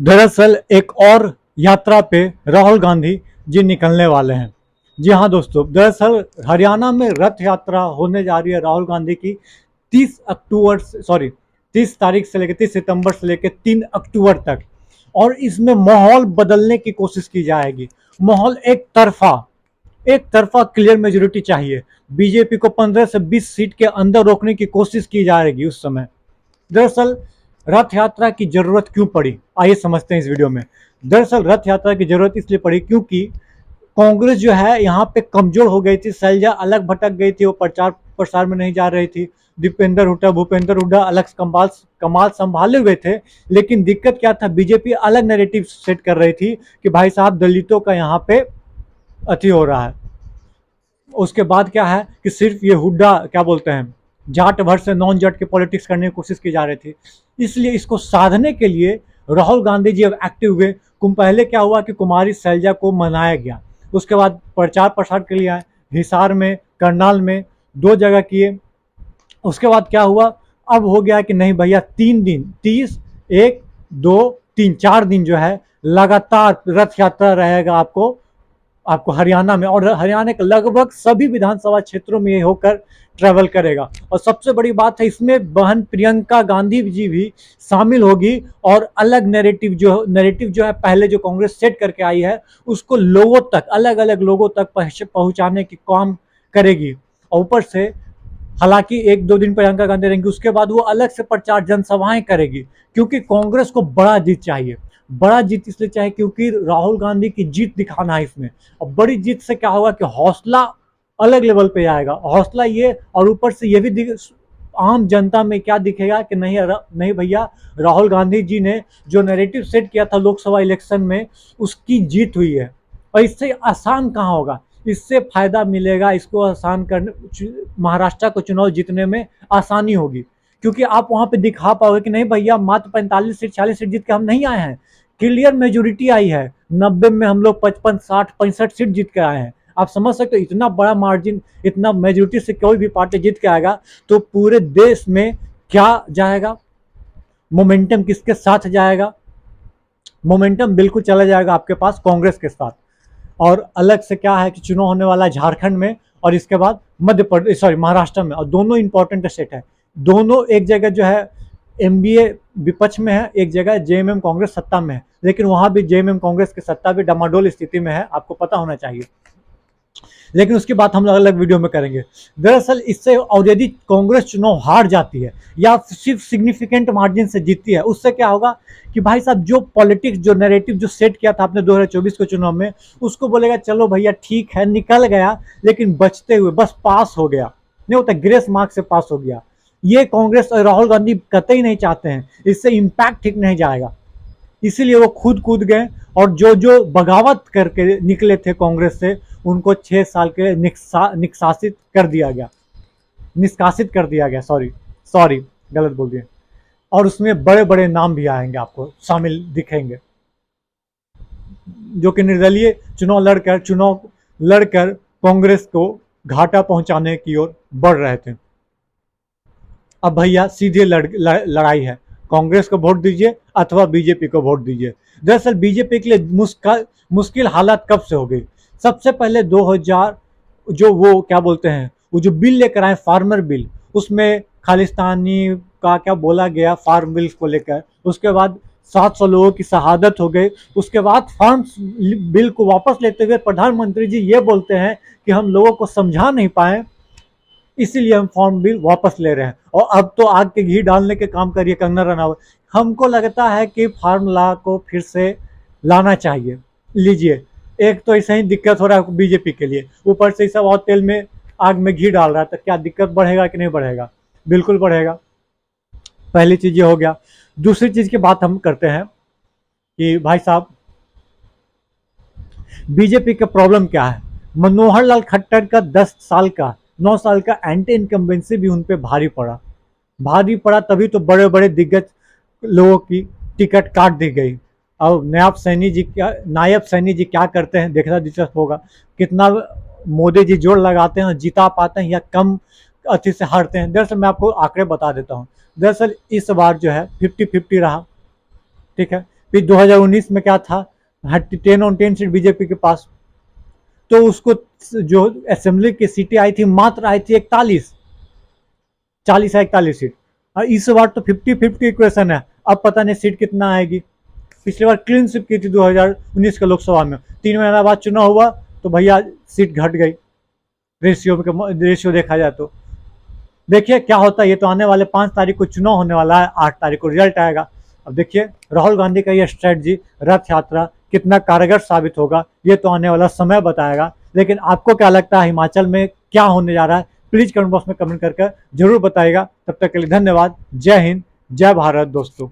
दरअसल एक और यात्रा पे राहुल गांधी जी निकलने वाले हैं। जी हाँ दोस्तों, दरअसल हरियाणा में रथ यात्रा होने जा रही है राहुल गांधी की 30 तारीख से लेकर 30 सितंबर से लेकर 3 अक्टूबर तक। और इसमें माहौल बदलने की कोशिश की जाएगी। माहौल एक तरफा क्लियर मेजोरिटी चाहिए। बीजेपी को 15 से 20 सीट के अंदर रोकने की कोशिश की जाएगी उस समय। दरअसल रथ यात्रा की जरूरत क्यों पड़ी, आइए समझते हैं इस वीडियो में। दरअसल रथ यात्रा की जरूरत इसलिए पड़ी क्योंकि कांग्रेस जो है यहाँ पे कमजोर हो गई थी। शैलजा अलग भटक गई थी, वो प्रचार प्रसार में नहीं जा रही थी। भूपेंद्र हुड्डा अलग कमाल संभाले हुए थे। लेकिन दिक्कत क्या था, बीजेपी अलग नैरेटिव सेट कर रही थी कि भाई साहब दलितों का यहाँ पे अति हो रहा है। उसके बाद क्या है कि सिर्फ ये हुड्डा क्या बोलते हैं, जाट भर से नॉन जाट की पॉलिटिक्स करने की कोशिश की जा रही थी। इसलिए इसको साधने के लिए राहुल गांधी जी अब एक्टिव हुए। पहले क्या हुआ कि कुमारी शैलजा को मनाया गया, उसके बाद प्रचार प्रसार के लिए आए, हिसार में करनाल में 2 जगह किए। उसके बाद क्या हुआ, अब हो गया कि नहीं भैया 3 दिन 4 दिन जो है लगातार रथ यात्रा रहेगा आपको हरियाणा में। और हरियाणा के लगभग सभी विधानसभा क्षेत्रों में ये होकर ट्रेवल करेगा। और सबसे बड़ी बात है, इसमें बहन प्रियंका गांधी जी भी शामिल होगी। और अलग नैरेटिव जो है पहले जो कांग्रेस सेट करके आई है उसको लोगों तक, अलग अलग लोगों तक पहुंचाने की काम करेगी। और ऊपर से हालांकि 1-2 दिन प्रियंका गांधी रहेंगी, उसके बाद वो अलग से प्रचार जनसभाएं करेगी। क्योंकि कांग्रेस को बड़ा जीत चाहिए। बड़ा जीत इसलिए चाहिए क्योंकि राहुल गांधी की जीत दिखाना है इसमें। और बड़ी जीत से क्या होगा कि हौसला अलग लेवल पे आएगा। हौसला ये, और ऊपर से ये भी आम जनता में क्या दिखेगा कि नहीं नहीं भैया, राहुल गांधी जी ने जो नैरेटिव सेट किया था लोकसभा इलेक्शन में उसकी जीत हुई है। और इससे आसान कहाँ होगा, इससे फायदा मिलेगा, इसको आसान करने, महाराष्ट्र को चुनाव जीतने में आसानी होगी। क्योंकि आप वहां पे दिखा पाओगे कि नहीं भैया, मात्र 45 सीट 40 सीट जीत के हम नहीं आए हैं, क्लियर मेजोरिटी आई है। 90 में हम लोग 55 60 65 सीट जीत के आए हैं। आप समझ सकते हो इतना बड़ा मार्जिन, इतना मेजोरिटी से कोई भी पार्टी जीत के आएगा तो पूरे देश में क्या जाएगा, मोमेंटम किसके साथ जाएगा। मोमेंटम बिल्कुल चला जाएगा आपके पास कांग्रेस के साथ। और अलग से क्या है कि चुनाव होने वाला है झारखंड में और इसके बाद महाराष्ट्र में। और दोनों इंपॉर्टेंट स्टेट है। दोनों एक जगह जो है एमबीए विपक्ष में है, एक जगह जेएमएम कांग्रेस सत्ता में है। लेकिन वहां भी जेएमएम कांग्रेस की सत्ता भी डमाडोल स्थिति में है, आपको पता होना चाहिए। लेकिन उसकी बात हम अलग विडियो में करेंगे। दरअसल इससे और यदि कांग्रेस चुनाव हार जाती है या सिर्फ सिग्निफिकेंट मार्जिन से जीतती है, उससे क्या होगा कि भाई साहब जो पॉलिटिक्स, जो नैरेटिव जो सेट किया था आपने 2024 के चुनाव में, उसको बोलेगा चलो भैया ठीक है निकल गया, लेकिन बचते हुए बस पास हो गया, नहीं होता ग्रेस मार्क से पास हो गया। ये कांग्रेस और राहुल गांधी कतई नहीं चाहते हैं। इससे इंपैक्ट ठीक नहीं जाएगा। इसीलिए वो कूद गए। और जो जो बगावत करके निकले थे कांग्रेस से, उनको 6 साल के निष्कासित कर दिया गया। सॉरी गलत बोल दिए। और उसमें बड़े बड़े नाम भी आएंगे, आपको शामिल दिखेंगे, जो कि निर्दलीय चुनाव लड़कर कांग्रेस को घाटा पहुंचाने की ओर बढ़ रहे थे। अब भैया सीधे लड़ाई है, कांग्रेस को वोट दीजिए अथवा बीजेपी को वोट दीजिए। दरअसल बीजेपी के लिए मुश्किल हालात कब से हो गई। सबसे पहले 2000 जो वो क्या बोलते हैं, वो जो बिल लेकर आए फार्मर बिल, उसमें खालिस्तानी का क्या बोला गया फार्म बिल को लेकर। उसके बाद 700 लोगों की शहादत हो गई। उसके बाद फार्म बिल को वापस लेते हुए प्रधानमंत्री जी ये बोलते हैं कि हम लोगों को समझा नहीं पाए, इसीलिए हम फार्म बिल वापस ले रहे हैं। और अब तो आग के घी डालने के काम करिए कंगना रनावत। हमको लगता है कि फार्म लॉ को फिर से लाना चाहिए। लीजिए, एक तो ऐसे ही दिक्कत हो रहा है बीजेपी के लिए, ऊपर से सब और तेल में आग में घी डाल रहा है, तो क्या दिक्कत बढ़ेगा कि नहीं बढ़ेगा? बिल्कुल बढ़ेगा। पहली चीज ये हो गया। दूसरी चीज की बात हम करते हैं कि भाई साहब बीजेपी का प्रॉब्लम क्या है। मनोहर लाल खट्टर का 9 साल का एंटी इनकम्बेंसी भी उन पर भारी पड़ा तभी तो बड़े बड़े दिग्गज लोगों की टिकट काट दी गई। अब नायब सैनी जी क्या करते हैं देखना दिलचस्प होगा। कितना मोदी जी जोर लगाते हैं, जिता पाते हैं या कम अति से हारते हैं। दरअसल मैं आपको आंकड़े बता देता हूँ। दरअसल इस बार जो है 50-50 रहा, ठीक है। फिर 2019 में क्या था, 10 सीट बीजेपी के पास, तो उसको जो असेंबली की सीटें आई थी मात्र आई थी 41, 40 या 41 सीट। और इस बार तो 50-50 इक्वेशन है, अब पता नहीं सीट कितना आएगी। पिछली बार क्लीन स्वीप की थी 2019 के लोकसभा में, 3 महीना बाद चुनाव हुआ तो भैया सीट घट गई, रेशियो देखा जाए तो। देखिए क्या होता है, ये तो आने वाले 5 तारीख को चुनाव होने वाला है, 8 तारीख को रिजल्ट आएगा। अब देखिए राहुल गांधी का ये स्ट्रेटजी रथ यात्रा कितना कारगर साबित होगा, ये तो आने वाला समय बताएगा। लेकिन आपको क्या लगता है हिमाचल में क्या होने जा रहा है, प्लीज कमेंट बॉक्स में कमेंट करके जरूर बताइएगा। तब तक के लिए धन्यवाद। जय हिंद, जय भारत दोस्तों।